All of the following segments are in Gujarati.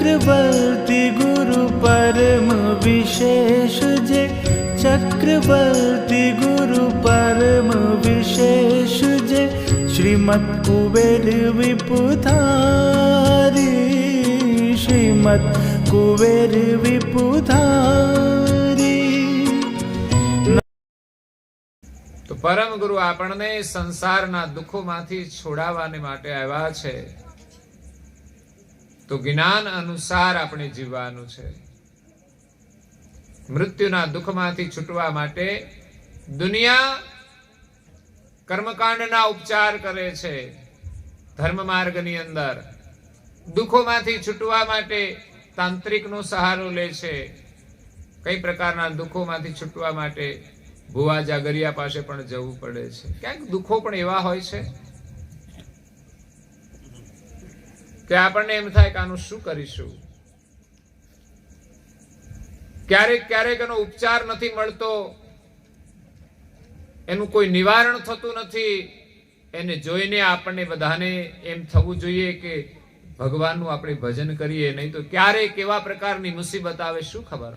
चक्रवर्ती गुरु परम विशेष जे चक्रवर्ती गुरु परम विशेष जे श्रीमत् कुबेर विपुधारी श्रीमत् कुबेर विपुधारी। तो परम गुरु आपने संसारना दुखोमांथी छोड़ावाने माटे आव्या छे, तो ज्ञान अनुसार આપણે જીવવાનું છે। મૃત્યુના દુઃખમાંથી છૂટવા માટે દુનિયા કર્મકાંડના ઉપચાર કરે છે। ધર્મ માર્ગની અંદર દુઃખોમાંથી છૂટવા માટે તાંત્રિકનો સહારો લે છે। કઈ પ્રકારના દુઃખોમાંથી છૂટવા માટે ભુવા જાગરિયા પાસે પણ જવું પડે છે। ક્યાંક દુઃખો પણ એવા હોય છે કે આપણને એમ થાય કે આનું શું કરીશું। ક્યારેક ક્યારેક એનો ઉપચાર નથી મળતો, એનું કોઈ નિવારણ થતું નથી। એને જોઈને આપણને બધાને એમ થવું જોઈએ કે ભગવાનનું આપણે ભજન કરીએ, નહીં તો ક્યારેક કેવા પ્રકારની મુસીબત આવે શું ખબર।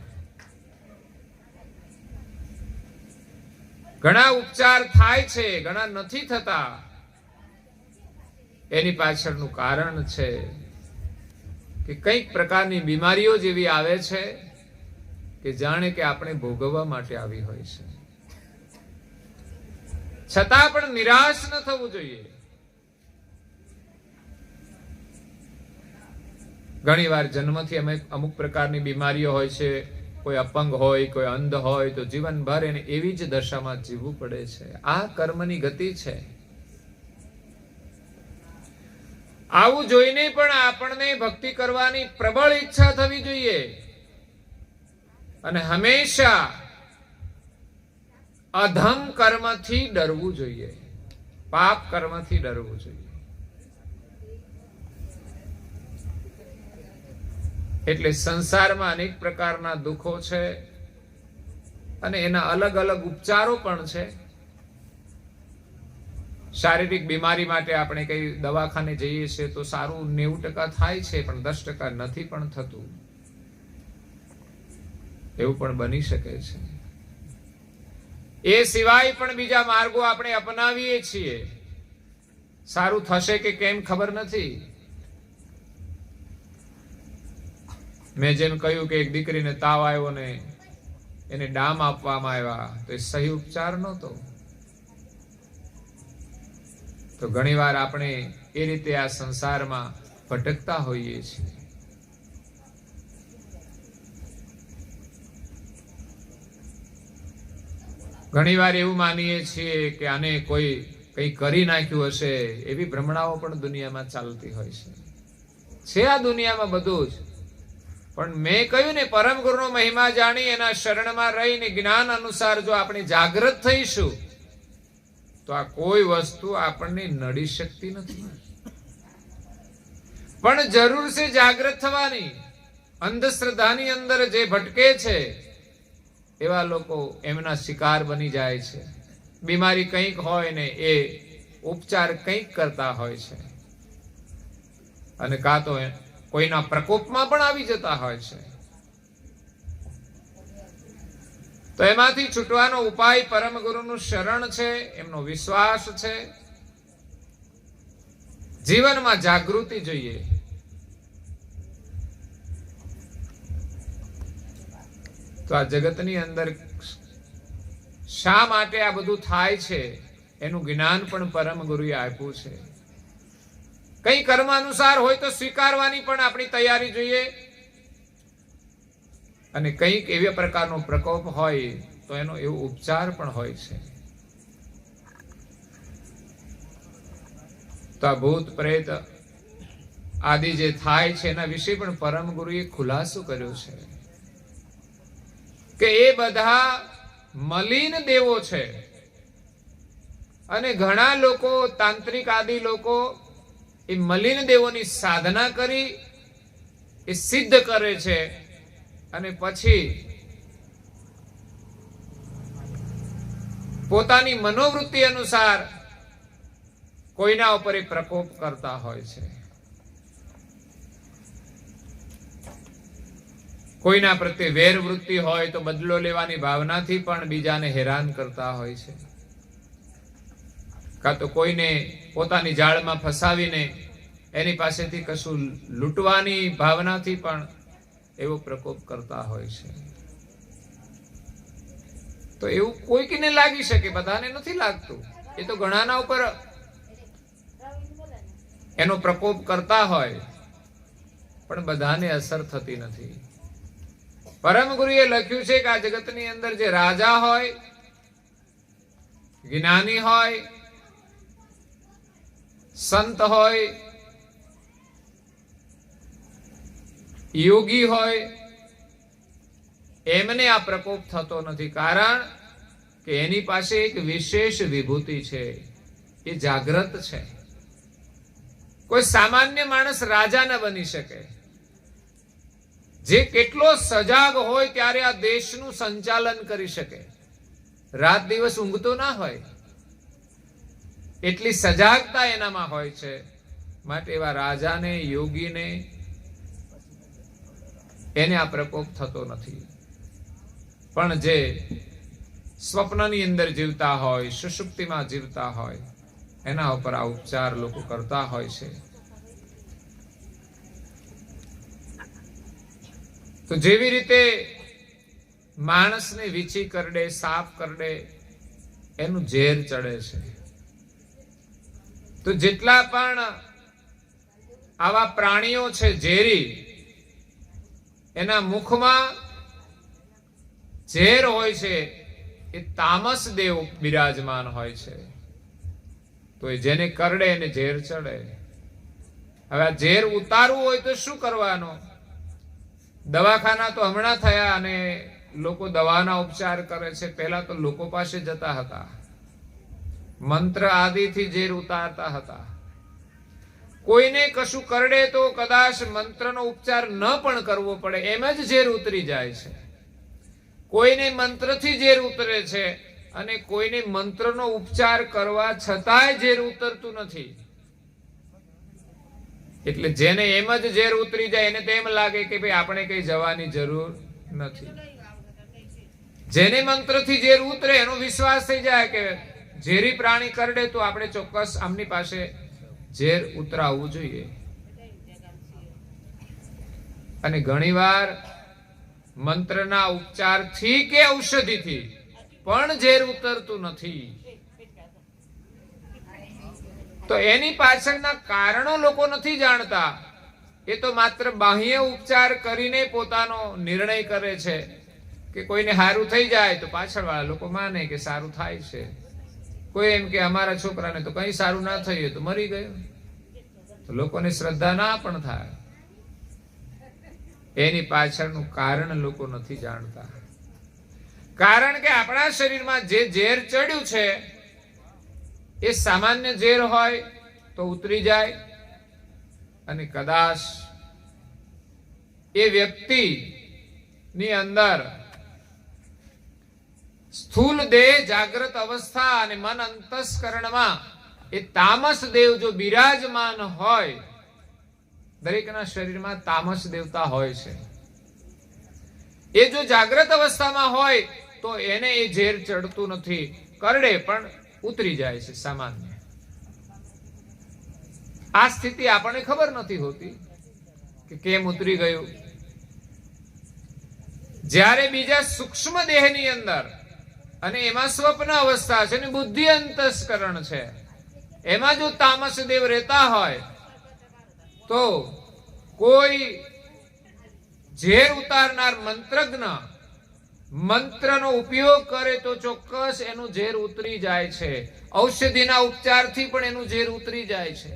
ઘણા ઉપચાર થાય છે, ઘણા નથી થતા। એની પાછળનું કારણ છે કે કઈક પ્રકારની બીમારીઓ જેવી આવે છે કે જાણે કે આપણે ભોગવવા માટે આવી હોય છે, છતાં પણ નિરાશ ન થવું જોઈએ। ઘણીવાર જન્મથી અમુક પ્રકારની બીમારીઓ હોય છે, કોઈ અપંગ હોય, કોઈ અંધ હોય, તો જીવનભર એને એવી જ દશામાં જીવવું પડે છે। આ કર્મની ગતિ છે। આવું જોઈને પણ આપણને ભક્તિ કરવાની પ્રબળ ઈચ્છા થવી જોઈએ અને હંમેશા અધમ કર્મથી ડરવું જોઈએ, પાપ કર્મથી ડરવું જોઈએ। એટલે સંસારમાં અનેક પ્રકારના દુઃખો છે અને એના અલગ અલગ ઉપચારો પણ છે। શારીરિક બીમારી માટે આપણે કઈ દવાખાને જઈએ છીએ તો સારું 90% થાય છે, પણ 10% નથી પણ થતું, એવું પણ બની શકે છે। એ સિવાય પણ બીજા માર્ગો આપણે અપનાવીએ છીએ, સારું થશે કે કેમ ખબર નથી। મેં જેમ કહ્યું કે એક દીકરીને તાવ આવ્યો ને એને ડામ આપવામાં આવ્યા, તો એ સહી ઉપચાર નહોતો। તો ઘણીવાર આપણે એ રીતે આ સંસારમાં ભટકતા હોઈએ છીએ। ઘણીવાર એવું માનીએ છીએ કે આને કોઈ કંઈ કરી નાખ્યું હશે, એવી ભ્રમણાઓ પણ દુનિયામાં ચાલતી હોય છે। આ દુનિયામાં બધું જ, પણ મેં કહ્યું ને, પરમ ગુરુનો મહિમા જાણી એના શરણમાં રહીને જ્ઞાન અનુસાર જો આપણે જાગૃત થઈશું તો આ કોઈ વસ્તુ આપણને નડી શકતી નથી। પણ જરૂર છે જાગૃત થવાની। અંધશ્રદ્ધાની અંદર જે ભટકે છે એવા લોકો એમના શિકાર બની જાય છે। બીમારી કંઈક હોય ને એ ઉપચાર કંઈક કરતા હોય છે અને કાં તો કોઈના પ્રકોપમાં પણ આવી જતા હોય છે। તો એમાંથી છૂટવાનો ઉપાય પરમ ગુરુનું શરણ છે, એમનો વિશ્વાસ છે। જીવનમાં જાગૃતિ જોઈએ। તો આ જગતની અંદર શા માટે આ બધું થાય છે એનું જ્ઞાન પણ પરમ ગુરુએ આપ્યું છે। કઈ કર્મ અનુસાર હોય તો સ્વીકારવાની પણ આપણી તૈયારી જોઈએ, અને કંઈક એવા પ્રકારનો પ્રકોપ હોય તો એનો એવો ઉપચાર પણ હોય છે। તો આ ભૂત પ્રેત આદિ જે થાય છે એના વિશે પણ પરમ ગુરુએ ખુલાસો કર્યો છે કે એ બધા મલિન દેવો છે અને ઘણા લોકો, તાંત્રિક આદિ લોકો, એ મલિન દેવોની સાધના કરી એ સિદ્ધ કરે છે અને પછી પોતાની મનોવૃત્તિ અનુસાર કોઈના ઉપર એ પ્રકોપ કરતા હોય છે। કોઈના પ્રત્યે વેર વૃત્તિ હોય તો બદલો લેવાની ભાવનાથી પણ બીજાને હેરાન કરતા હોય છે, કાં તો કોઈને પોતાની જાળમાં ફસાવીને એની પાસેથી કશું લૂંટવાની ભાવનાથી પણ એવો પ્રકોપ કરતા હોય છે. તો એવું કોઈકને લાગી શકે, બધાને નથી લાગતું. એ તો ઘણાના ઉપર એનો પ્રકોપ કરતા હોય, પણ બધાને અસર થતી નથી. પરમ ગુરુએ લખ્યું છે કે આ જગતની અંદર જે રાજા હોય, જ્ઞાની હોય, સંત હોય, યોગી હોય, એમને આ પ્રકોપ થતો નથી. કારણ કે એની પાસે એક વિશેષ વિભૂતિ છે, એ જાગ્રત છે. કોઈ સામાન્ય માણસ રાજા ન બની શકે. જે કેટલો સજાગ હોય ત્યારે આ દેશનું સંચાલન કરી શકે. રાત દિવસ ઊંઘતો ના હોય, એટલી સજાગતા એનામાં હોય છે. માટે એવા રાજાને, યોગીને એને આ પ્રકોપ થતો નથી. પણ જે સ્વપ્નની અંદર જીવતા હોય, સુષુપ્તિમાં જીવતા હોય, એના ઉપર આ ઉપચાર લોકો કરતા હોય છે. તો જેવી રીતે માણસને વીછી કરડે, સાપ કરડે, એનું ઝેર ચડે છે, તો જેટલા પણ આવા પ્રાણીઓ છે ઝેરી, એના મુખમાં ઝેર હોય છે. એ તામસ દેવ બિરાજમાન હોય છે. તો એ જેને કરડે એને ઝેર ચડે. હવે આ ઝેર ઉતારવું હોય તો શું કરવાનું? દવાખાના તો હમણાં થયા અને લોકો દવાના ઉપચાર કરે છે. પહેલા તો લોકો પાસે જતા હતા, મંત્ર આદિથી ઝેર ઉતારતા હતા. કોઈને કશું કરડે તો કદાચ મંત્રનો ઉપચાર ન પણ કરવો પડે, એમ જ ઝેર ઉતરી જાય છે. કોઈને મંત્રથી ઝેર ઉતરે છે અને કોઈને મંત્રનો ઉપચાર કરવા છતાંય ઝેર ઉતરતું નથી. એટલે જેને એમ જ ઝેર ઉતરી જાય એને તો એમ લાગે કે ભાઈ આપણે કઈ જવાની જરૂર નથી. જેને મંત્રથી ઝેર ઉતરે એનો વિશ્વાસ થઈ જાય કે ઝેરી પ્રાણી કરડે તો આપણે ચોક્કસ આમની પાસે ઝેર ઉતરાવવું જોઈએ. અને ઘણીવાર મંત્રના ઉપચારથી કે ઔષધિથી પણ ઝેર ઉતરતું નથી. તો એની પાછળના કારણો લોકો નથી જાણતા. એ તો માત્ર બાહ્ય ઉપચાર કરીને પોતાનો નિર્ણય કરે છે કે કોઈને સારું થઈ જાય તો પાછળવાળા લોકો માને કે સારું થાય છે. કોઈ એમ કે અમારા છોકરાને તો કઈ સારું ના થયું તો મરી ગયો, તો લોકોને શ્રદ્ધા ના પણ થાય. એની પાછળનું કારણ લોકો નથી જાણતા. કારણ કે આપણા શરીરમાં જે ઝેર ચડ્યું છે એ સામાન્ય ઝેર હોય તો ઉતરી જાય, અને કદાચ એ વ્યક્તિ ની અંદર સ્થૂલ દેહ જાગ્રત અવસ્થા અને મન અંતસ્કરણમાં એ તામસ દેવ જો બિરાજમાન હોય, દરેકના શરીરમાં તામસ દેવતા હોય છે, એ જો જાગ્રત અવસ્થામાં હોય તો એને એ ઝેર ચડતું નથી. કરડે પણ ઉતરી જાય છે સામાન્ય. આ સ્થિતિ આપણને ખબર નથી હોતી કે કેમ ઉતરી ગયું. જ્યારે બીજા સૂક્ષ્મ દેહની અંદર, અને એમાં સ્વપ્ન અવસ્થા છે અને બુદ્ધિ અંતસ્કરણ છે, એમાં જો તામસ દેવ રહેતા હોય તો કોઈ ઝેર ઉતારનાર મંત્રજ્ઞ મંત્રનો ઉપયોગ કરે તો ચોક્કસ એનું ઝેર ઉતરી જાય છે. ઔષધિના ઉપચારથી પણ એનું ઝેર ઉતરી જાય છે.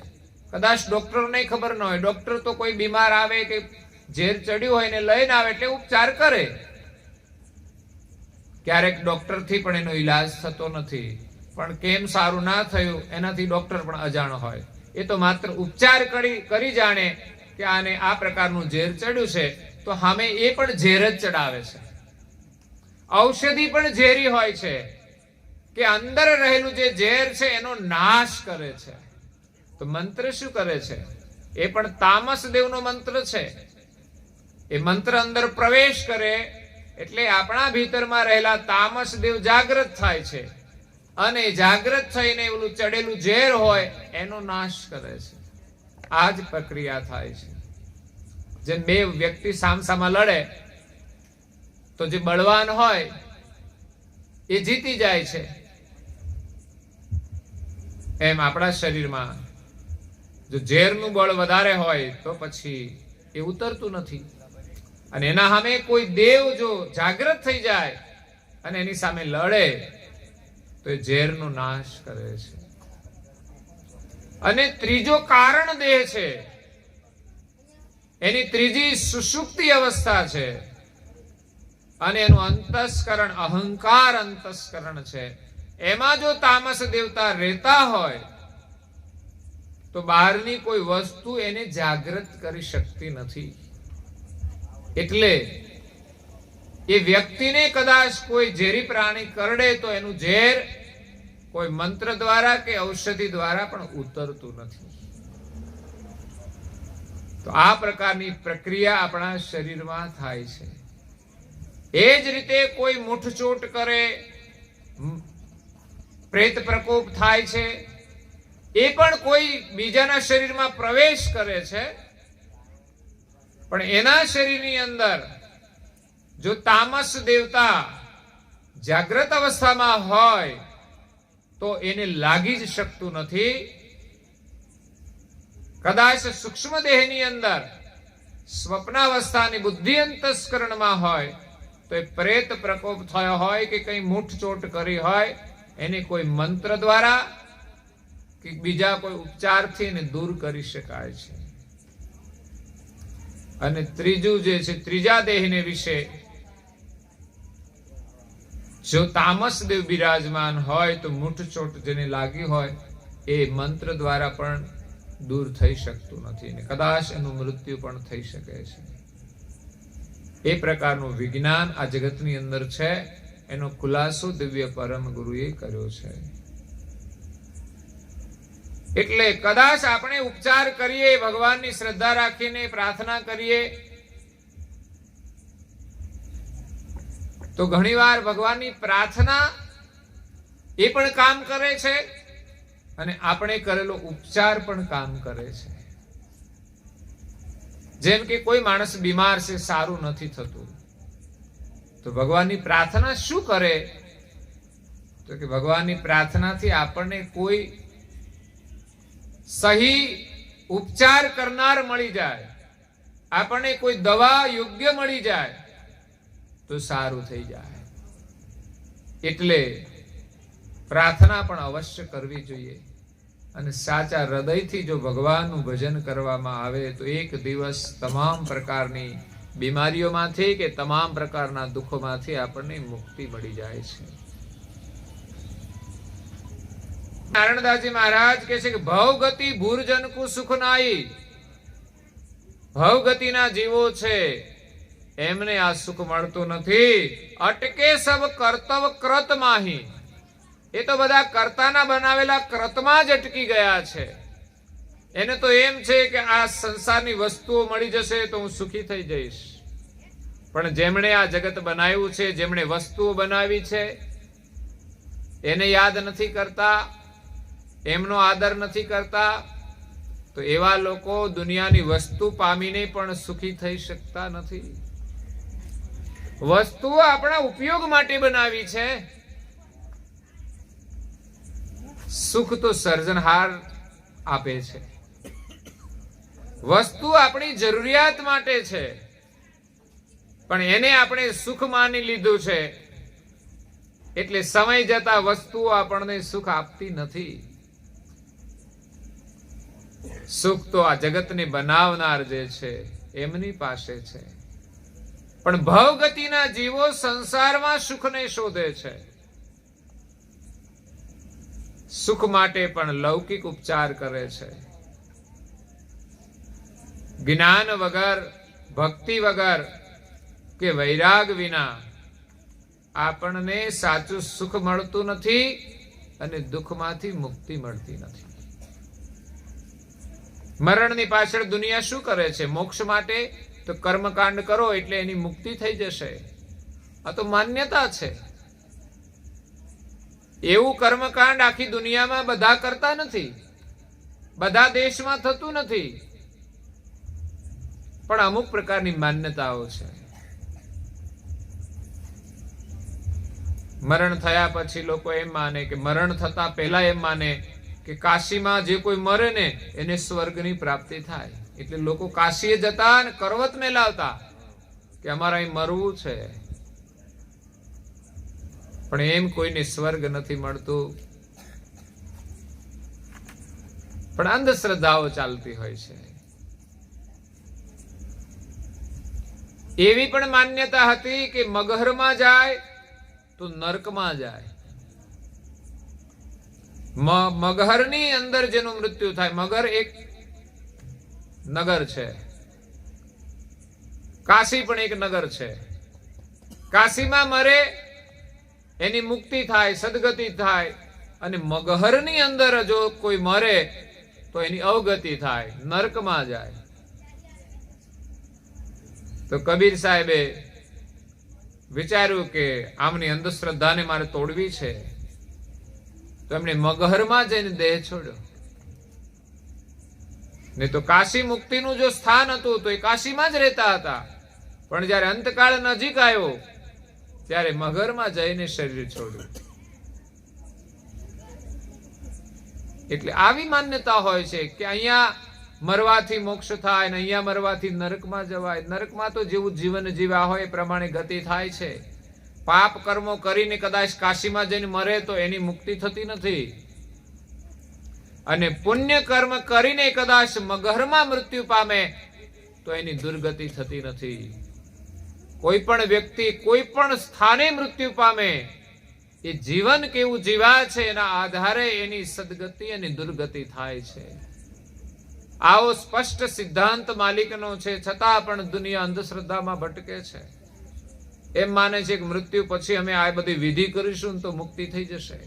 કદાચ ડોક્ટરને ખબર ન હોય, ડોક્ટર તો કોઈ બીમાર આવે કે ઝેર ચડ્યું હોય ને લઈને આવે એટલે ઉપચાર કરે. ક્યારેક ડોક્ટરથી પણ એનો ઈલાજ થતો નથી, પણ કેમ સારું ના થયું એનાથી ડોક્ટર પણ અજાણ હોય. એ તો માત્ર ઉપચાર કરી જાણે કે આને આ પ્રકારનું ઝેર ચડ્યું છે, તો સામે એ પણ ઝેર જ ચડાવે છે. ઔષધિ પણ ઝેરી હોય છે કે અંદર રહેલું જે ઝેર છે એનો નાશ કરે છે. તો મંત્ર શું કરે છે? એ પણ તામસ દેવનો મંત્ર છે. એ મંત્ર અંદર પ્રવેશ કરે એટલે આપણા ભીતરમાં રહેલા તામસ દેવ જાગૃત થાય છે અને જાગૃત થઈને ઓલું ચડેલું ઝેર હોય એનો નાશ કરે છે. આ જ પ્રક્રિયા થાય છે. જેમ બે વ્યક્તિ સામસામા લડે તો જે બળવાન હોય એ જીતી જાય છે, એમ આપણા શરીરમાં જો ઝેરનું બળ વધારે હોય તો પછી એ ઉતરતું નથી. અને એના સામે કોઈ દેવ જો જાગૃત થઈ જાય અને એની સામે લડે તો એ ઝેરનો નાશ કરે છે. અને ત્રીજો કારણ દેહ છે, એની ત્રીજી સુષુપ્તિ અવસ્થા છે અને એનું અંતસ્કરણ અહંકાર અંતસ્કરણ છે. એમાં જો તામસ દેવતા રહેતા હોય તો બહારની કોઈ વસ્તુ એને જાગૃત કરી શકતી નથી. એટલે એ વ્યક્તિને કદાચ કોઈ ઝેરી પ્રાણી કરડે તો એનું ઝેર કોઈ મંત્ર દ્વારા કે ઔષધિ દ્વારા પણ ઉતરતું નથી. તો આ પ્રકારની પ્રક્રિયા આપણા શરીરમાં થાય છે. એ જ રીતે કોઈ મૂઠચોટ કરે, પ્રેત પ્રકોપ થાય છે, એ પણ કોઈ બીજાના શરીરમાં પ્રવેશ કરે છે, પણ એના શરીરની અંદર જો તામસ દેવતા જાગ્રત અવસ્થામાં હોય તો એને લાગી જ શકતું નથી. કદાચ સૂક્ષ્મ દેહની અંદર સ્વપ્નાવસ્થાની બુદ્ધિ અંતસ્કરણમાં હોય તો એ પ્રેત પ્રકોપ થયો હોય કે કઈ મૂઠચોટ કરી હોય એને કોઈ મંત્ર દ્વારા કે બીજા કોઈ ઉપચારથી એને દૂર કરી શકાય છે. અને ત્રીજું જે છે, ત્રીજા દેહને વિશે જો તામસ દેવ બિરાજમાન હોય તો મૂઠચોટ જેને લાગી હોય એ મંત્ર દ્વારા પણ દૂર થઈ શકતું નથી અને કદાચ એનું મૃત્યુ પણ થઈ શકે છે. એ પ્રકારનું વિજ્ઞાન આ જગતની અંદર છે, એનો ખુલાસો દિવ્ય પરમ ગુરુએ કર્યો છે. એટલે કદાચ આપણે ઉપચાર કરીએ, ભગવાનની શ્રદ્ધા રાખીને પ્રાર્થના કરીએ તો ઘણીવાર ભગવાનની પ્રાર્થના એ પણ કામ કરે છે અને આપણે કરેલો ઉપચાર પણ કામ કરે છે. જેમ કે કોઈ માણસ બીમાર છે, સારું નથી થતું, તો ભગવાનની પ્રાર્થના શું કરે? તો કે ભગવાનની પ્રાર્થનાથી આપણને કોઈ સહી ઉપચાર કરનાર મળી જાય, આપણને કોઈ દવા યોગ્ય મળી જાય તો સારું થઈ જાય. એટલે પ્રાર્થના પણ અવશ્ય કરવી જોઈએ અને સાચા હૃદયથી જો ભગવાનનું ભજન કરવામાં આવે તો એક દિવસ તમામ પ્રકારની બીમારીઓમાંથી કે તમામ પ્રકારના દુઃખોમાંથી આપણને મુક્તિ મળી જાય છે. નારાયણદાસજી મહારાજ કહે છે કે ભવગતિ ભૂરજન કુ સુખ નાઈ. ભવગતિના જીવો છે એમને આ સુખ મળતું નથી. અટકે સબ કર્તવ કૃત માહી. એ તો બધા કર્તાના બનાવેલા કૃતમાં જ અટકી ગયા છે. એને તો એમ છે કે આ સંસારની વસ્તુઓ મળી જશે તો હું સુખી થઈ જઈશ. પણ જેમણે આ જગત બનાવ્યું છે, જેમણે વસ્તુઓ બનાવી છે, એને યાદ નથી કરતા, એમનો આદર નથી કરતા, તો એવા લોકો દુનિયાની વસ્તુ પામીને પણ સુખી થઈ શકતા નથી. વસ્તુઓ આપણા ઉપયોગ માટે બનાવી છે. સુખ તો સર્જનહાર આપે છે. વસ્તુ આપણી જરૂરિયાત માટે છે, પણ એને આપણે સુખ માની લીધું છે એટલે સમય જતા વસ્તુઓ આપણને સુખ આપતી નથી. સુખ તો આ જગતને બનાવનાર જે છે એમની પાસે છે. પણ ભવગતિના જીવો સંસારમાં સુખને શોધે છે. સુખ માટે પણ લૌકિક ઉપચાર કરે છે. જ્ઞાન વગર, ભક્તિ વગર કે વૈરાગ વિના આપણને સાચું સુખ મળતું નથી અને દુઃખમાંથી મુક્તિ મળતી નથી. મરણની પાછળ દુનિયા શું કરે છે? મોક્ષ માટે તો કર્મકાંડ કરો એટલે એની મુક્તિ થઈ જશે. આ તો માન્યતા છે. એવું કર્મકાંડ આખી દુનિયામાં બધા કરતા નથી, બધા દેશમાં થતું નથી, પણ અમુક પ્રકારની માન્યતાઓ છે. મરણ થયા પછી લોકો એમ માને કે મરણ થતા પહેલા એમ માને કે કાશીમાં જે કોઈ મરે ને એને સ્વર્ગની પ્રાપ્તિ થાય. એટલે લોકો કાશીએ જતા અને કરવત મેલાવતા કે અમારે અહીં મરવું છે. પણ એમ કોઈને સ્વર્ગ નથી મળતું, પણ અંધશ્રદ્ધાઓ ચાલતી હોય છે. એવી પણ માન્યતા હતી કે મગહરમાં જાય તો નરકમાં જાય. મગહરની અંદર જેનું મૃત્યુ થાય, મગર એક નગર છે, કાશી પણ એક નગર છે. કાશીમાં મરે એની મુક્તિ થાય, સદગતિ થાય, અને મગહરની અંદર જો કોઈ મરે તો એની અવગતિ થાય, નરકમાં જાય. તો કબીર સાહેબે વિચાર્યું કે આમની અંધશ્રદ્ધાને મારે તોડવી છે, તો એમણે મગહરમાં જઈને દેહ છોડ્યો. ને તો કાશી મુક્તિનું જો સ્થાન હતું તો એ કાશીમાં જ રહેતા હતા, પણ જયારે અંતકાળ નજીક આવ્યો ત્યારે મગહરમાં જઈને શરીર છોડ્યું. એટલે આવી માન્યતા હોય છે કે અહીંયા મરવાથી મોક્ષ થાય ને અહીંયા મરવાથી નરકમાં જવાય. નરકમાં તો જેવું જીવન જીવ્યા હોય એ પ્રમાણે ગતિ થાય છે. પાપ કર્મો કરીને કદાચ કાશીમાં જઈને મરે તો એની મુક્તિ થતી નથી, અને પુણ્ય કર્મ કરીને કદાચ મગહરમાં મૃત્યુ પામે તો એની દુર્ગતિ થતી નથી. કોઈ પણ વ્યક્તિ કોઈ પણ સ્થાને મૃત્યુ પામે એ જીવન કેવું જીવ્યા છે એના આધારે એની સદગતિ અને દુર્ગતિ થાય છે. આવો સ્પષ્ટ સિદ્ધાંત માલિકનો છે, છતાં પણ દુનિયા અંધશ્રદ્ધામાં ભટકે છે. એમ માને છે કે મૃત્યુ પછી અમે આ બધી વિધિ કરીશું તો મુક્તિ થઈ જશે.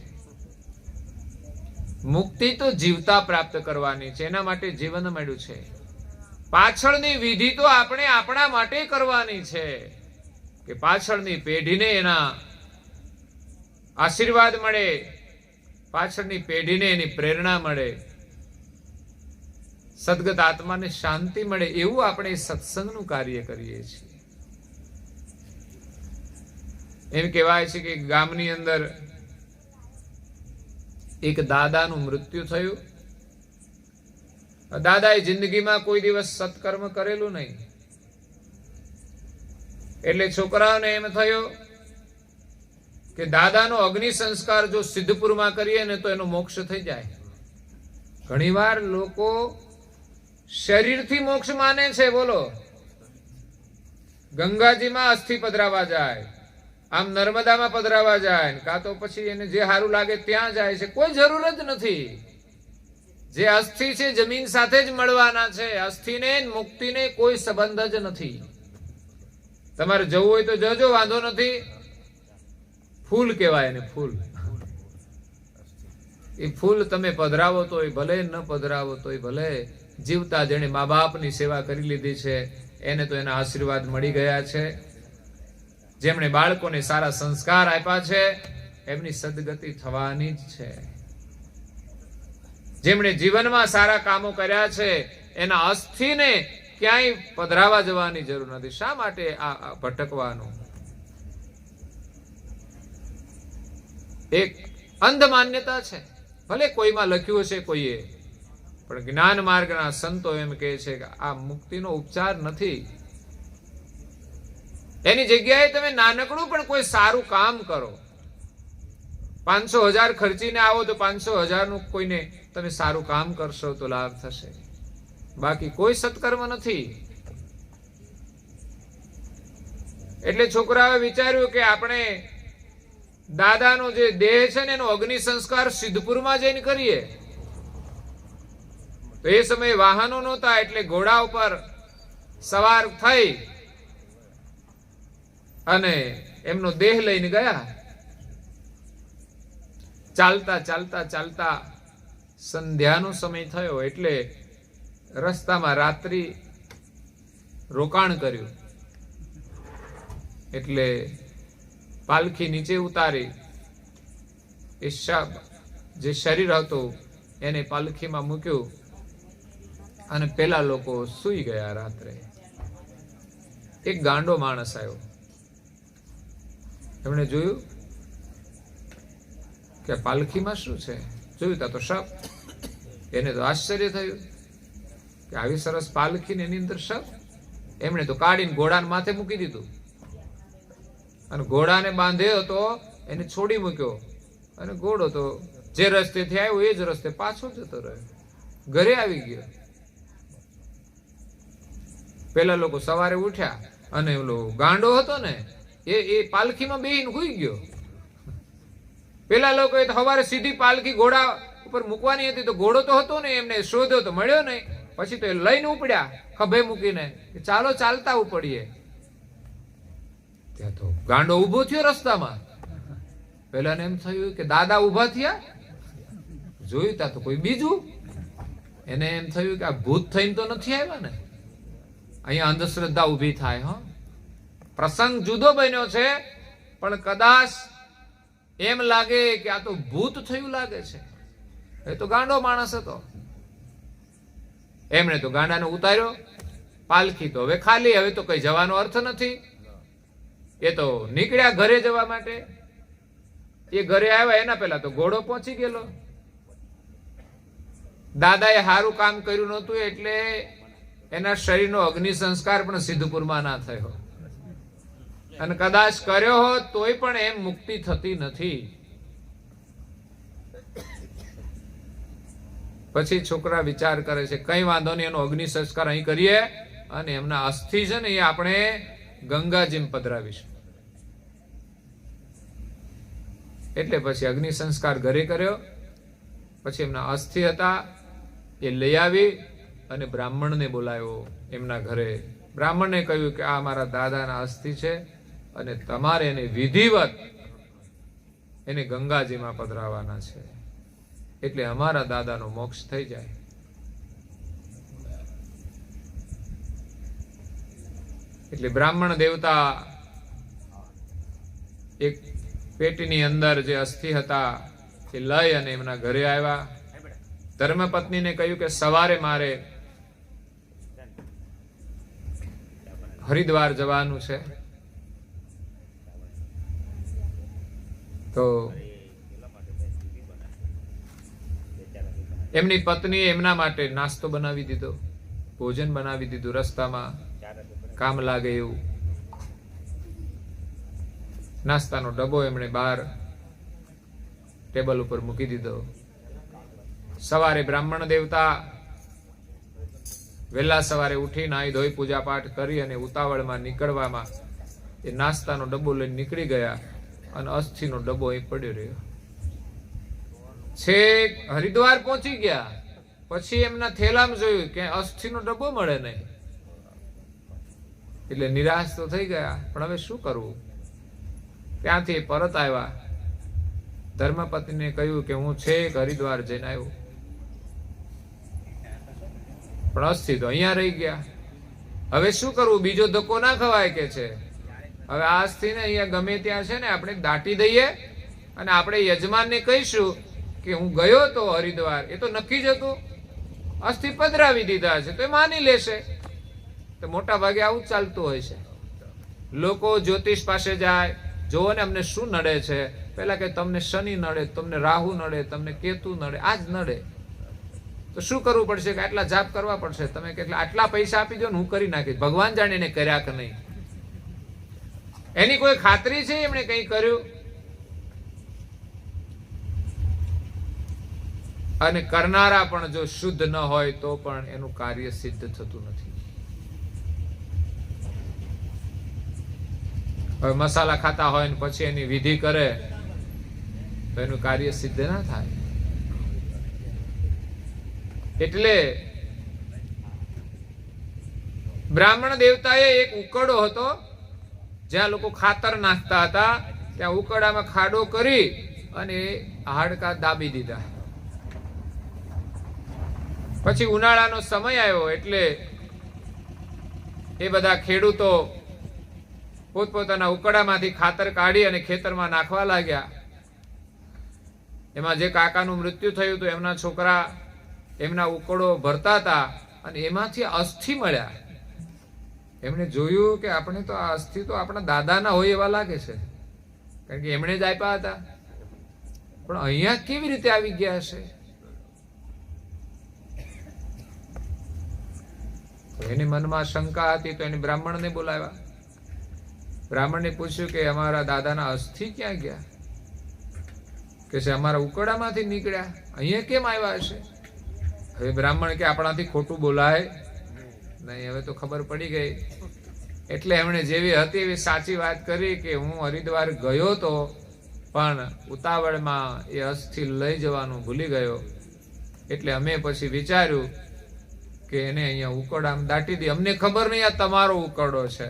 મુક્તિ તો જીવતા પ્રાપ્ત કરવાની છે, એના માટે જીવન મળ્યું છે. પાછળની વિધિ તો આપણે આપણા માટે કરવાની છે કે પાછળની પેઢીને એના આશીર્વાદ મળે, પાછળની પેઢીને એની પ્રેરણા મળે, સદગત આત્માને શાંતિ મળે. એવું આપણે સત્સંગનું કાર્ય કરીએ છીએ. એમ કહેવાય છે કે ગામની અંદર એક દાદાનું મૃત્યુ થયું. દાદાએ જિંદગીમાં કોઈ દિવસ સત્કર્મ કરેલું નહીં, એટલે છોકરાઓને એમ થયો કે દાદાનો અગ્નિ સંસ્કાર જો સિદ્ધપુરમાં કરીએ ને તો એનો મોક્ષ થઈ જાય. ઘણીવાર લોકો શરીરથી મોક્ષ માને છે. બોલો, ગંગાજીમાં અસ્થિ પધરાવા જાય, આમ નર્મદામાં પધરાવા જાય, કાં તો પછી એને જે સારું લાગે ત્યાં જાય છે. કોઈ જરૂર જ નથી. જે અસ્થિ છે જમીન સાથે જ મળવાના છે. અસ્થિને મુક્તિને કોઈ સંબંધ જ નથી. તમારે જવું હોય તો જજો, વાંધો નથી. ફૂલ કહેવાય ને, ફૂલ. એ ફૂલ તમે પધરાવો તોય ભલે, ન પધરાવો તોય ભલે. જીવતા જેણે મા બાપની સેવા કરી લીધી છે એને તો એના આશીર્વાદ મળી ગયા છે. જેમણે બાળકોને સારા સંસ્કાર આપ્યા છે એમની સદગતિ થવાની જ છે. જેમણે જીવનમાં સારા કામો કર્યા છે એના અસ્થિને ક્યાંય પધરાવા જવાની જરૂર નથી. શા માટે આ ભટકવાનું? એક અંધ માન્યતા છે. ભલે કોઈમાં લખ્યું હશે કોઈએ, પણ જ્ઞાન માર્ગના સંતો એમ કહે છે કે આ મુક્તિનો ઉપચાર નથી. એની જગ્યાએ તમે નાનકડું પણ કોઈ સારું કામ કરો. 500,000 ખર્ચીને આવો તો 500,000 નું કોઈને તમે સારું કામ કરશો તો લાભ થશે. બાકી કોઈ સત્કર્મ નથી. એટલે છોકરાઓએ વિચાર્યું કે આપણે દાદાનો જે દેહ છે ને એનો અગ્નિ સંસ્કાર સિદ્ધપુરમાં જઈને કરીએ. તો એ સમયે વાહનો નહોતા, એટલે ઘોડા ઉપર સવાર થઈ અને એમનો દેહ લઈને ગયા. ચાલતા ચાલતા ચાલતા સંધ્યાનો સમય થયો, એટલે રસ્તામાં રાત્રિ રોકાણ કર્યું. એટલે પાલખી નીચે ઉતારી, એ જે શરીર હતું એને પાલખીમાં મૂક્યું અને પેલા લોકો સૂઈ ગયા. રાત્રે એક ગાંડો માણસ આવ્યો. એમણે જોયું કે પાલખીમાં શું છે. જોયું તા તો સપ. એને તો આશ્ચર્ય થયું કે આવી સરસ પાલખી ને એની અંદર સપ. એમણે તો કાઢીને ઘોડાને માથે મૂકી દીધું અને ઘોડાને બાંધ્યો હતો એને છોડી મૂક્યો અને ઘોડો તો જે રસ્તેથી આવ્યો એ જ રસ્તે પાછો જતો રહ્યો. ઘરે આવી ગયો. પેલા લોકો સવારે ઉઠ્યા અને ઓલો ગાંડો હતો ને એ પાલખીમાં બેહીને હુઈ ગયો. પેલા લોકોએ તો સવારે સીધી પાલખી ઘોડા ઉપર મૂકવાની હતી તો ઘોડો તો હતો ને, એમને શોધ્યો તો મળ્યો નહીં. પછી તો એ લઈને ઉપડ્યા ખભે મૂકીને, ચાલો ચાલતા ઉપડીએ. ત્યાં તો ગાંડો ઉભો થયો રસ્તામાં. પેલાને એમ થયું કે દાદા ઉભા થયા. જોયું તા તો કોઈ બીજું. એને એમ થયું કે આ ભૂત થઈને તો નથી આવ્યા ને. અહીંયા અંધશ્રદ્ધા ઉભી થાય. હા, પ્રસંગ જુદો બન્યો છે પણ કદાચ એમ લાગે કે આ તો ભૂત થયું લાગે છે. એ તો ગાંડો માણસ હતો. એમણે તો ગાંડાને ઉતાર્યો. પાલખી તો હવે ખાલી. હવે તો કઈ જવાનો અર્થ નથી. એ તો નીકળ્યા ઘરે જવા માટે. એ ઘરે આવ્યા એના પહેલા તો ઘોડો પહોંચી ગયેલો. દાદાએ સારું કામ કર્યું નહોતું એટલે એના શરીરનો અગ્નિ સંસ્કાર પણ સિદ્ધપુરમાં ના થયો. અને કદાચ કર્યો હોત તોય પણ એમ મુક્તિ થતી નથી. પછી છોકરા વિચાર કરે છે કઈ વાંધો નહીં, એનો અગ્નિ સંસ્કાર અહીં કરીએ અને એમના અસ્થિ છે ને એ આપણે ગંગાજીમાં પધરાવીશું. એટલે પછી અગ્નિ સંસ્કાર ઘરે કર્યો. પછી એમના અસ્થિ હતા એ લઈ આવી અને બ્રાહ્મણને બોલાવ્યો એમના ઘરે. બ્રાહ્મણને કહ્યું કે આ મારા દાદાના અસ્થિ છે અને તમારે એને વિધિવત એને ગંગાજીમાં પધરાવવાના છે, એટલે અમારા દાદાનો મોક્ષ થઈ જાય. એટલે બ્રાહ્મણ દેવતા એક પેટીની અંદર જે અસ્થિ હતા એ લઈ અને એમના ઘરે આવ્યા. ધર્મપત્નીને કહ્યું કે સવારે મારે હરિદ્વાર જવાનું છે. તો એમની પત્નીએ એમના માટે નાસ્તો બનાવી દીધો, ભોજન બનાવી દીધું. રસ્તામાં કામ લાગે એવું નાસ્તાનો ડબ્બો એમણે બહાર ટેબલ ઉપર મૂકી દીધો. સવારે બ્રાહ્મણ દેવતા વહેલા સવારે ઉઠી નાહી ધોઈ પૂજા પાઠ કરી અને ઉતાવળમાં નીકળવામાં એ નાસ્તાનો ડબ્બો લઈને નીકળી ગયા અને અસ્થિનો ડબ્બો એ પડ્યો રહ્યો. છેક હરિદ્વાર પહોંચી ગયા પછી એમના થેલામાં જોયું કે અસ્થિનો ડબ્બો મળે નહીં. એટલે નિરાશ તો થઈ ગયા, પણ હવે શું કરવું. ત્યાંથી પરત આવ્યા. ધર્મપત્નીને કહ્યું કે હું છેક હરિદ્વાર જઈને આવ્યો, પણ અસ્થિ તો અહીંયા રહી ગયા. હવે શું કરવું, બીજો ધક્કો ના ખવાય કે છે. હવે આ અસ્થિને અહીંયા ગમે ત્યાં છે ને આપણે દાટી દઈએ અને આપણે યજમાનને કહીશું કે હું ગયો તો હરિદ્વાર, એ તો નક્કી જ હતું, અસ્થિ પધરાવી દીધા છે તો એ માની લેશે. તો મોટા ભાગે આવું જ ચાલતું હોય છે. લોકો જ્યોતિષ પાસે જાય, જોવો ને અમને શું નડે છે. પેલા કે તમને શનિ નડે, તમને રાહુ નડે, તમને કેતુ નડે, આ જ નડે. તો શું કરવું પડશે કે આટલા જાપ કરવા પડશે. તમે કે આટલા પૈસા આપી દો ને હું કરી નાખીશ. ભગવાન જાણે એને કર્યા કે નહીં, એની કોઈ ખાતરી છે એમણે કંઈ કર્યું? અને કરનારા પણ જો શુદ્ધ ન હોય તો પણ એનું કાર્ય સિદ્ધ થતું નથી. હવે મસાલા ખાતા હોય ને પછી એની વિધિ કરે તો એનું કાર્ય સિદ્ધ ના થાય. એટલે બ્રાહ્મણ દેવતાએ એક ઉકરડો હતો જ્યાં લોકો ખાતર નાખતા હતા. ત્યાં ઉકરડામાં ખાડો કરી અને હાડકા દાબી દીધા. પછી ઉનાળાનો સમય આવ્યો એટલે એ બધા ખેડૂતો પોતપોતાના ઉકડામાંથી ખાતર કાઢી અને ખેતરમાં નાખવા લાગ્યા. એમાં જે કાકાનું મૃત્યુ થયું હતું એમના છોકરા એમના ઉકડો ભરતા હતા અને એમાંથી અસ્થિ મળ્યા. એમણે જોયું કે આપણે તો આ અસ્થિ તો આપણા દાદાના હોય એવા લાગે છે, કારણ કે એમણે જ આપ્યા હતા, પણ અહીંયા કેવી રીતે આવી ગયા હશે? એની મનમાં શંકા હતી તો એને બ્રાહ્મણને બોલાવ્યા. બ્રાહ્મણને પૂછ્યું કે અમારા દાદાના અસ્થિ ક્યાં ગયા? કે છે અમારા ઉકડામાંથી નીકળ્યા, અહીંયા કેમ આવ્યા હશે? હવે બ્રાહ્મણ કે આપણાથી ખોટું બોલાય નહીં. હવે તો ખબર પડી ગઈ એટલે એમણે જેવી હતી એવી સાચી વાત કરી કે હું હરિદ્વાર ગયો તો પણ ઉતાવળમાં એ અસ્થિ લઈ જવાનું ભૂલી ગયો, એટલે અમે પછી વિચાર્યું કે એને અહીંયા ઉકડામાં દાટી દે. અમને ખબર નહીં આ તમારો ઉકડો છે,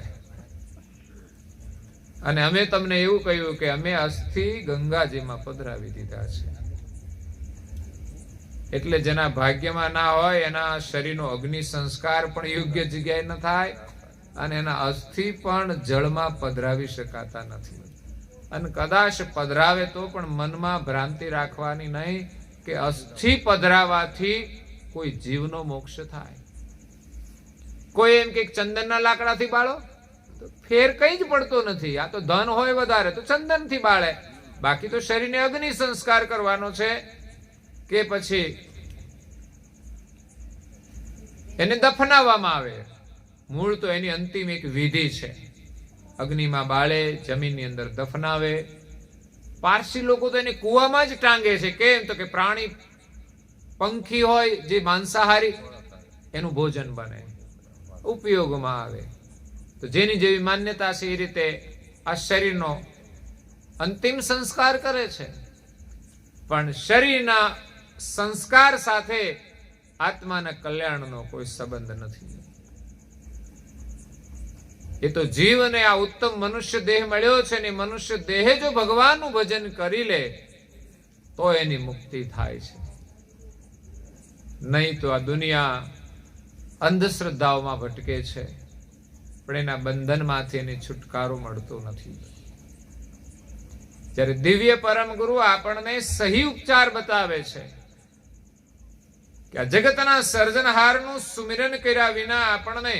અને અમે તમને એવું કહ્યું કે અમે અસ્થિ ગંગાજીમાં પધરાવી દીધા છે. એટલે જેના ભાગ્યમાં ના હોય એના શરીરનો અગ્નિ સંસ્કાર પણ યોગ્ય જગ્યાએ ન થાય અને એના અસ્થિ પણ જળમાં પધરાવી શકાતા નથી. અને કદાચ પધરાવે તો પણ મનમાં ભ્રાંતિ રાખવાની નહીં કે અસ્થિ પધરાવાથી કોઈ જીવનો મોક્ષ થાય. કોઈ એમ કે ચંદનના લાકડાથી બાળો, તો ફેર કઈ જ પડતો નથી. આ તો ધન હોય વધારે તો ચંદનથી બાળે, બાકી તો શરીરને અગ્નિ સંસ્કાર કરવાનો છે કે પછી એને દફનાવવામાં આવે. મૂળ તો એની અંતિમ એક વિધિ છે, અગ્નિમાં બાળે, જમીનની અંદર દફનાવે. પારસી લોકો તો એને કુવામાં જ ટાંગે છે. કેમ? તો કે પ્રાણી પંખી હોય જે માંસાહારી એનું ભોજન બને, ઉપયોગમાં આવે. તો જેની જેવી માન્યતા છે એ રીતે આ શરીરનો અંતિમ સંસ્કાર કરે છે. પણ શરીરના સંસ્કાર સાથે આત્માના કલ્યાણનો કોઈ સંબંધ નથી. એ તો જીવને આ ઉત્તમ મનુષ્ય દેહ મળ્યો છે ને મનુષ્ય દેહ જો ભગવાનનું ભજન કરી લે તો એની મુક્તિ થાય છે. નહીં તો આ દુનિયા અંધશ્રદ્ધાઓમાં ભટકે છે, પણ એના બંધનમાંથી એને છુટકારો મળતો નથી. જ્યારે દિવ્ય પરમ ગુરુ આપણને સહી ઉપચાર બતાવે છે કે આ જગતના સર્જનહારનું સુમિરન કર્યા વિના આપણને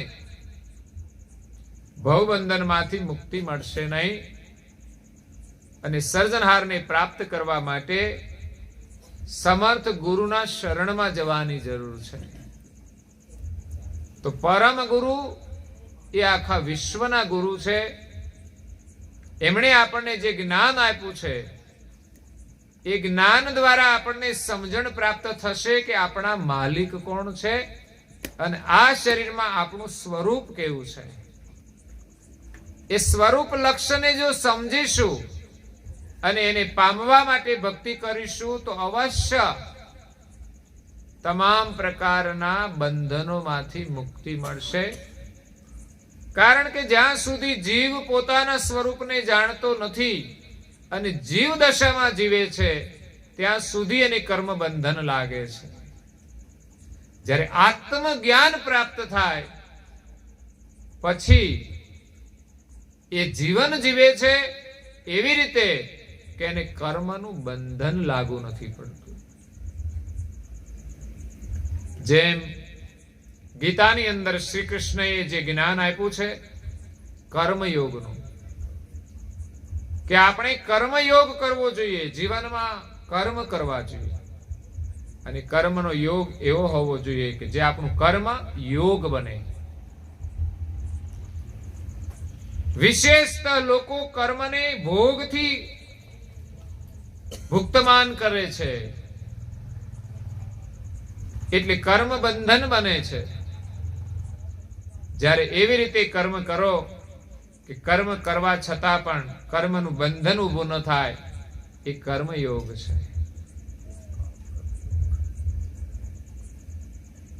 ભવબંધનમાંથી મુક્તિ મળશે નહીં, અને સર્જનહારને પ્રાપ્ત કરવા માટે સમર્થ ગુરુના શરણમાં જવાની જરૂર છે. તો પરમ ગુરુ એ આખા વિશ્વના ગુરુ છે. એમણે આપણને જે જ્ઞાન આપ્યું છે એ જ્ઞાન દ્વારા આપણને સમજણ પ્રાપ્ત થશે કે આપણા માલિક કોણ છે અને આ શરીરમાં આપણું સ્વરૂપ કેવું છે. એ સ્વરૂપ લક્ષ્યને જો સમજીશું અને એને પામવા માટે ભક્તિ કરીશું તો અવશ્ય તમામ પ્રકારના બંધનોમાંથી મુક્તિ મળશે. કારણ કે જ્યાં સુધી જીવ પોતાના સ્વરૂપને જાણતો નથી અને જીવ દશામાં જીવે છે ત્યાં સુધી એને કર્મ બંધન લાગે છે. જ્યારે આત્મજ્ઞાન પ્રાપ્ત થાય પછી એ જીવન જીવે છે એવી રીતે કે એને કર્મનું બંધન લાગુ નથી પડતું. જેમ ગીતાની અંદર શ્રી કૃષ્ણએ જે જ્ઞાન આપ્યું છે કર્મયોગનું, કે આપણે કર્મયોગ કરવો જોઈએ, જીવનમાં કર્મ કરવા જોઈએ, અને કર્મનો યોગ એવો હોવો જોઈએ કે જે આપણું કર્મ યોગ બને. વિશેષતઃ લોકો કર્મને ભોગથી ભુક્તમાન કરે છે એટલે કર્મ બંધન બને છે. જ્યારે એવી રીતે કર્મ કરો કે કર્મ કરવા છતાં પણ કર્મનું બંધન ઊભું ન થાય, એ કર્મયોગ છે.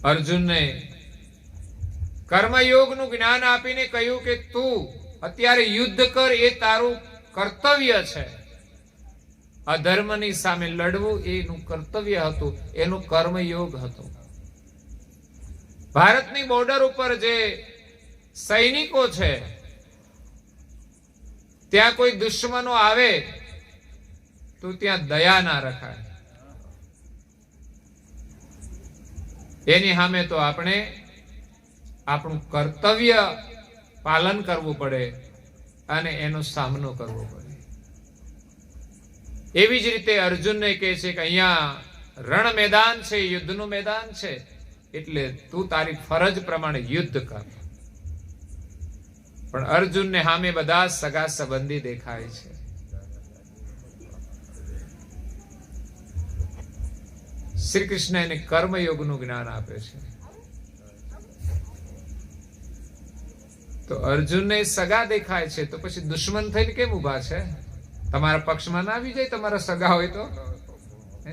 અર્જુનને કર્મયોગનું જ્ઞાન આપીને કહ્યું કે તું અત્યારે યુદ્ધ કર, એ તારું કર્તવ્ય છે. અધર્મની સામે લડવું એનું કર્તવ્ય હતું, એનું કર્મયોગ હતું. ભારતની બોર્ડર ઉપર જે સૈનિકો છે, ત્યાં કોઈ દુશ્મનો આવે તો ત્યાં દયા ના રખાય. એની સામે તો આપણે આપણું કર્તવ્ય પાલન કરવું પડે અને એનો સામનો કરવો પડે. એવી જ રીતે અર્જુનને કહે છે કે અહીંયા રણ મેદાન છે, યુદ્ધનું મેદાન છે, એટલે તું તારી ફરજ પ્રમાણે યુદ્ધ કર. પણ અર્જુનને સામે બધા સગા સંબંધી દેખાય છે. શ્રી કૃષ્ણ એને કર્મયોગનું જ્ઞાન આપે છે. તો અર્જુનને સગા દેખાય છે, તો પછી દુશ્મન થઈને કેમ ઉભા છે? તમારા પક્ષમાં ના આવી જાય તમારા સગા હોય તો?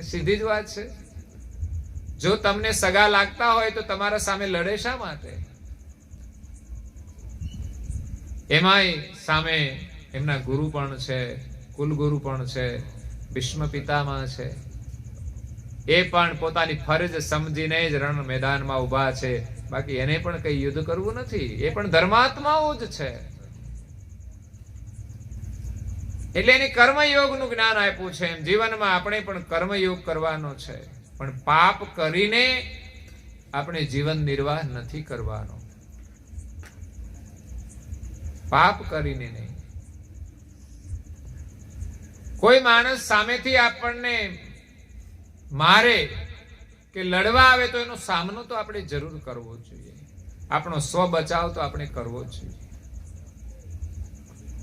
સીધી જ વાત છે. જો તમને સગા લાગતા હોય તો તમારા સામે લડે શા માટે? એમાંય સામે એમના ગુરુ પણ છે, કુલગુરુ પણ છે, ભીષ્મ પિતામહ છે. એ પણ પોતાની ફરજ સમજીને જ રણ મેદાનમાં ઉભા છે. બાકી એને પણ કઈ યુદ્ધ કરવું નથી. એ પણ ધર્માત્માઓ જ છે. એટલે એને કર્મયોગનું જ્ઞાન આપ્યું છે. એમ જીવનમાં આપણે પણ કર્મયોગ કરવાનો છે, પણ પાપ કરીને આપણે જીવન નિર્વાહ નથી કરવાનો. પાપ કરીને નહીં. કોઈ માણસ સામેથી આપણને મારે કે લડવા આવે તો એનો સામનો તો આપણે જરૂર કરવો જોઈએ. આપણો સ્વ બચાવ તો આપણે કરવો જ જોઈએ.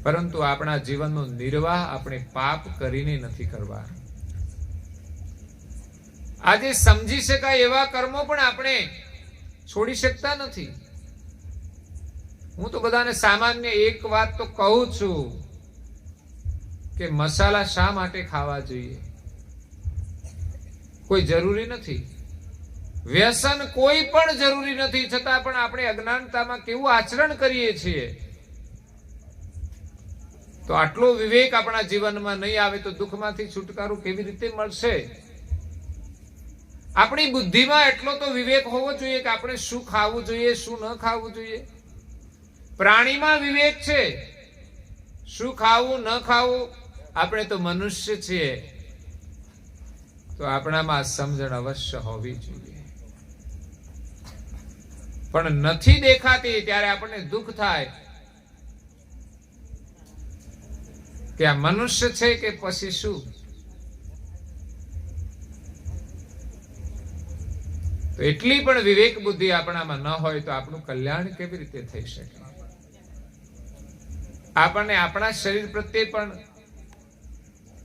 પરંતુ આપણા જીવનનો નિર્વાહ આપણે પાપ કરીને નથી કરવા. આજે સમજી શકાય એવા કર્મો પણ આપણે છોડી શકતા નથી. હું તો બધાને સામાન્ય એક વાત તો કહું છું કે મસાલા શા માટે ખાવા જોઈએ? કોઈ જરૂરી નથી. વ્યસન કોઈ પણ જરૂરી નથી, છતાં પણ આપણે અજ્ઞાનતામાં કેવું આચરણ કરીએ છીએ. તો આટલો વિવેક આપણા જીવનમાં નહીં આવે તો દુઃખમાંથી છુટકારો કેવી રીતે મળશે? આપણી બુદ્ધિમાં એટલો તો વિવેક હોવો જોઈએ કે આપણે શું ખાવું જોઈએ, શું ન ખાવું જોઈએ. પ્રાણીમાં વિવેક છે, શું ખાવું ન ખાવું. આપણે તો મનુષ્ય છીએ, તો આપણામાં સમજણ અવશ્ય હોવી જોઈએ. પણ નથી દેખાતી ત્યારે આપણને દુઃખ થાય કે આ મનુષ્ય છે કે પછી શું. તો એટલી પણ વિવેક બુદ્ધિ આપણામાં ન હોય તો આપણું કલ્યાણ કેવી રીતે થઈ શકે? આપણને આપણા શરીર પ્રત્યે પણ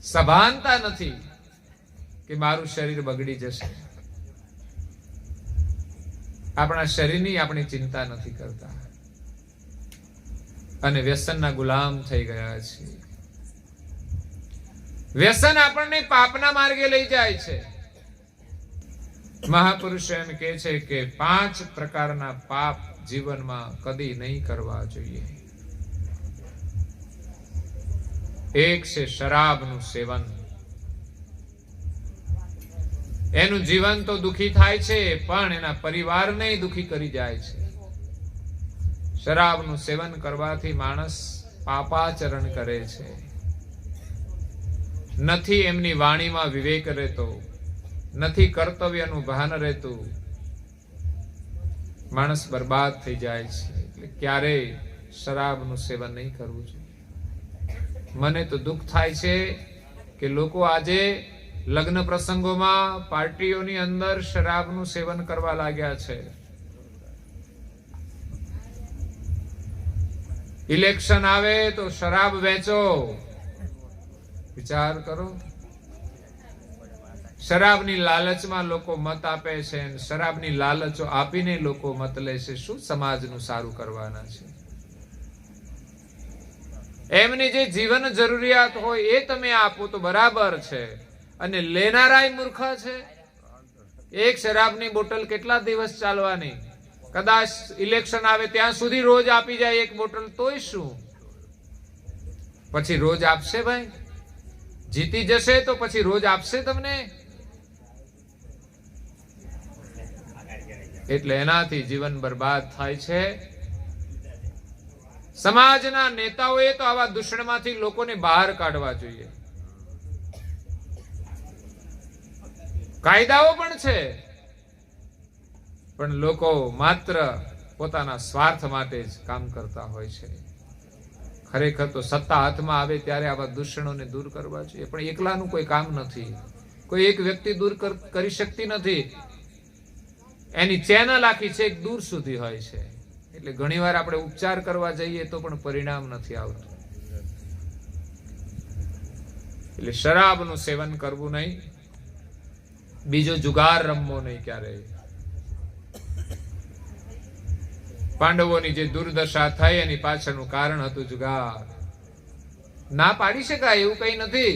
સભાનતા નથી કે મારું શરીર બગડી જશે. આપણા શરીરની આપણે ચિંતા નથી કરતા અને વ્યસનના ગુલામ થઈ ગયા છીએ. વ્યસન આપણને પાપના માર્ગે લઈ જાય છે. મહાપુરુષો એમ કહે છે કે 5 પ્રકારના પાપ જીવનમાં કદી નહીં કરવા જોઈએ. એક છે શરાબનું સેવન. એનું જીવન તો દુખી થાય છે, પણ એના પરિવારને દુખી કરી જાય છે. શરાબનું સેવન કરવાથી માણસ પાપાચરણ કરે છે. નથી એમની વાણીમાં વિવેક રહેતો, નથી કર્તવ્યનું ભાન રહેતું. માણસ બરબાદ થઈ જાય છે. એટલે ક્યારેય શરાબનું સેવન નહીં કરવું જોઈએ. મને તો દુઃખ થાય છે કે લોકો આજે લગ્ન પ્રસંગોમાં, પાર્ટીઓની અંદર શરાબનું સેવન કરવા લાગ્યા છે. ઇલેક્શન આવે તો શરાબ વેચો. વિચાર કરો. શરાબની લાલચમાં લોકો મત આપે છે, શરાબની લાલચો આપીને લોકો મત લે છે. શું સમાજનું સારું કરવાના છે? એમની જે જીવન જરૂરિયાત હોય એ તમે આપો તો બરાબર છે. અને લેનારાય મૂર્ખા છે. એક શરાબની બોટલ કેટલા દિવસ ચાલવાની? કદાચ ઇલેક્શન આવે ત્યાં સુધી રોજ આપી જાય એક બોટલ, તોય શું? પછી રોજ આપશે ભાઈ? જીતી જશે તો પછી રોજ આપશે તમને? એટલે એનાથી જીવન બરબાદ થાય છે. સમાજના નેતાઓએ તો આવા દૂષણમાંથી લોકોને બહાર કાઢવા જોઈએ. કાયદાઓ પણ છે, પણ લોકો માત્ર પોતાના સ્વાર્થ માટે જ કામ કરતા હોય છે. ખરેખર તો સત્તા હાથમાં આવે ત્યારે આવા દૂષણોને દૂર કરવા જોઈએ, પણ એકલાનું કોઈ કામ નથી. કોઈ એક વ્યક્તિ દૂર કરી શકતી નથી. એની ચેનલ આખી છે એક દૂર સુધી હોય છે. એટલે ઘણીવાર આપણે ઉપચાર કરવા જઈએ તો પણ પરિણામ નથી આવતું. એટલે શરાબનું સેવન કરવું નહીં, બીજો જુગાર રમવો નહીં ક્યારેય. પાંડવોની જે દુર્દશા થઈ એની પાછળનું કારણ હતું જુગાર. ના પાડી શકાય એવું કઈ નથી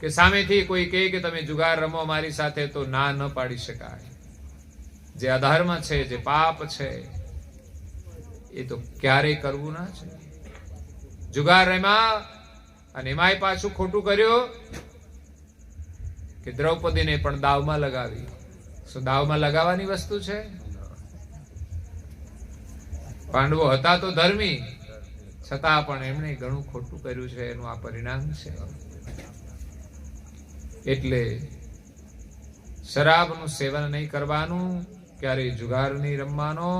કે સામેથી કોઈ કહે કે તમે જુગાર રમો મારી સાથે, તો ના ન પાડી શકાય. જે અધર્મ છે, જે પાપ છે, એ તો ક્યારેય કરવું ના છે. જુગાર રમ્યા અને એમાંય પાછું ખોટું કર્યું કે દ્રૌપદીને પણ દાવમાં લગાવી. શું દાવમાં લગાવવાની વસ્તુ છે? પાંડવો હતા તો ધર્મી, છતાં પણ એમણે ઘણું ખોટું કર્યું છે. એનું આ પરિણામ છે. એટલે શરાબનું સેવન નહીં કરવાનું, ક્યારેય જુગાર નહીં રમવાનો,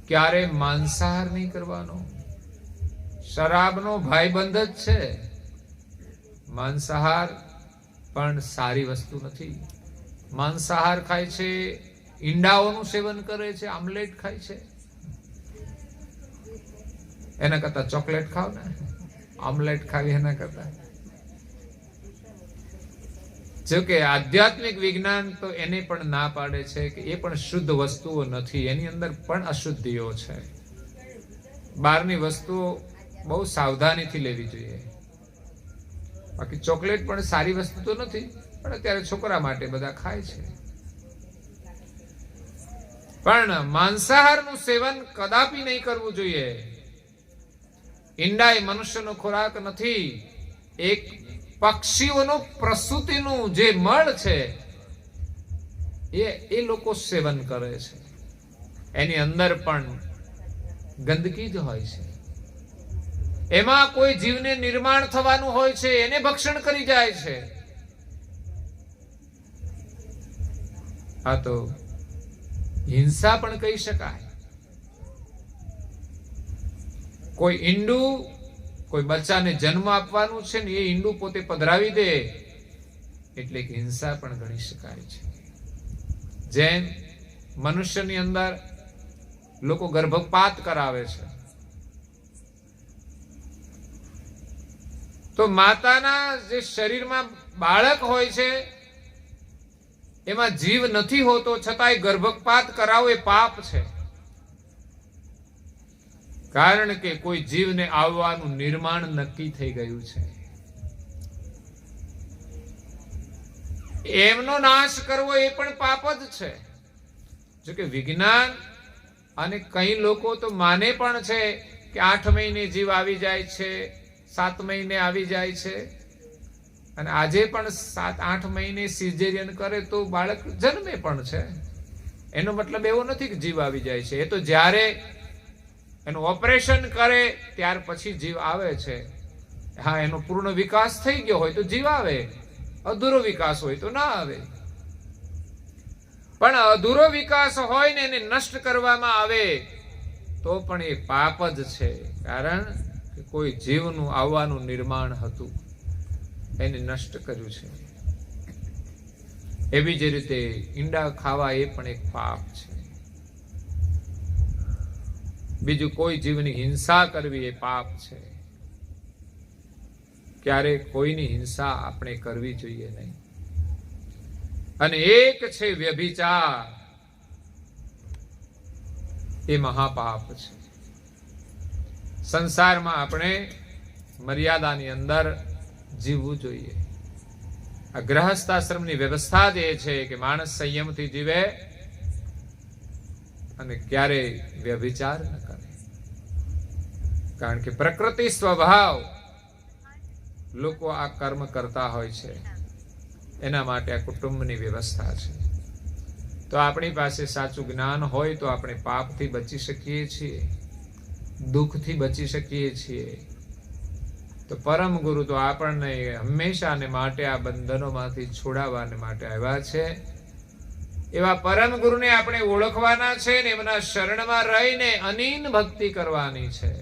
ક્યારે માંસાહાર નહીં કરવાનો. શરાબનો ભાઈબંધ જ છે. માંસાહાર પણ સારી વસ્તુ નથી. માંસાહાર ખાય છે, ઈંડાઓનું સેવન કરે છે, આમલેટ ખાય છે. એના કરતા ચોકલેટ ખાવ ને, આમલેટ ખાવી એના કરતા. જો કે આધ્યાત્મિક વિજ્ઞાન તો એને પણ ના પાડે છે કે એ પણ શુદ્ધ વસ્તુઓ નથી, એની અંદર પણ અશુદ્ધિઓ છે. બહારની વસ્તુઓ બહુ સાવધાનીથી લેવી જોઈએ. બાકી ચોકલેટ પણ સારી વસ્તુ તો નથી, પણ અત્યારે છોકરા માટે બધા ખાય છે. પણ માંસાહારનું સેવન કદાપી નહીં કરવું જોઈએ. ઈંડા એ મનુષ્યનો ખોરાક નથી. એક પક્ષીઓનું પ્રસૂતિનું જે મળ છે એ લોકો સેવન કરે છે. એની અંદર પણ ગંદકી જ હોય છે. એમાં કોઈ જીવને નિર્માણ થવાનું હોય છે, એને ભક્ષણ કરી જાય છે. આ તો હિંસા પણ કહી શકાય. કોઈ ઈંડું કોઈ બચ્ચાને જન્મ આપવાનું છે ને એ ઈંડું પોતે પધરાવી દે એટલે કે હિંસા પણ ગણી શકાય છે. જેમ મનુષ્યની અંદર લોકો ગર્ભપાત કરાવે છે, તો માતાના જે શરીરમાં બાળક હોય છે એમાં જીવ નથી હોતો, છતાંય ગર્ભપાત કરાવો એ પાપ છે. કારણ કે કોઈ જીવને આવવાનું નિર્માણ નક્કી થઈ ગયું છે. એમનો નાશ કરવો એ પણ પાપ જ છે. જો કે વિજ્ઞાન અને કઈ લોકો તો માને પણ છે કે 8 મહિને જીવ આવી જાય છે, 7 મહિને આવી જાય છે. અને આજે પણ 7-8 મહિને સિઝેરિયન કરે તો બાળક જન્મે પણ છે. એનો મતલબ એવો નથી કે જીવ આવી જાય છે. એ તો જ્યારે એનું ઓપરેશન કરે ત્યાર પછી જીવ આવે છે. હા, એનો પૂર્ણ વિકાસ થઈ ગયો હોય તો જીવ આવે, અધૂરો વિકાસ હોય તો ના આવે. પણ અધૂરો વિકાસ હોય ને એને નષ્ટ કરવામાં આવે તો પણ એ પાપ જ છે. કારણ કે કોઈ જીવનું આવવાનું નિર્માણ હતું, એને નષ્ટ કર્યું છે. એવી જ રીતે ઈંડા ખાવા એ પણ એક પાપ છે. બીજું કોઈ જીવની હિંસા કરવી એ પાપ છે. ક્યારે કોઈની હિંસા આપણે કરવી જોઈએ નહીં. અને એક છે વ્યભિચાર, એ મહાપાપ છે. સંસારમાં આપણે મર્યાદાની અંદર જીવવું જોઈએ. આ ગૃહસ્થાશ્રમની વ્યવસ્થા જ એ છે કે માણસ સંયમથી જીવે અને ક્યારેય વ્યભિચાર ન કરે. કારણ કે પ્રકૃતિ સ્વભાવ લોકો આ કર્મ કરતા હોય છે, એના માટે આ કુટુંબની વ્યવસ્થા છે. તો આપણી પાસે સાચું જ્ઞાન હોય તો આપણે પાપથી બચી શકીએ છીએ. દુઃખથી બચી શકીએ છીએ. તો પરમ ગુરુ તો આપણને હંમેશાને માટે આ બંધનોમાંથી છોડાવવાને માટે આવ્યા છે. એવા પરમ ગુરુને આપણે ઓળખવાના છે ને એમના શરણમાં રહીને અનીન ભક્તિ કરવાની છે.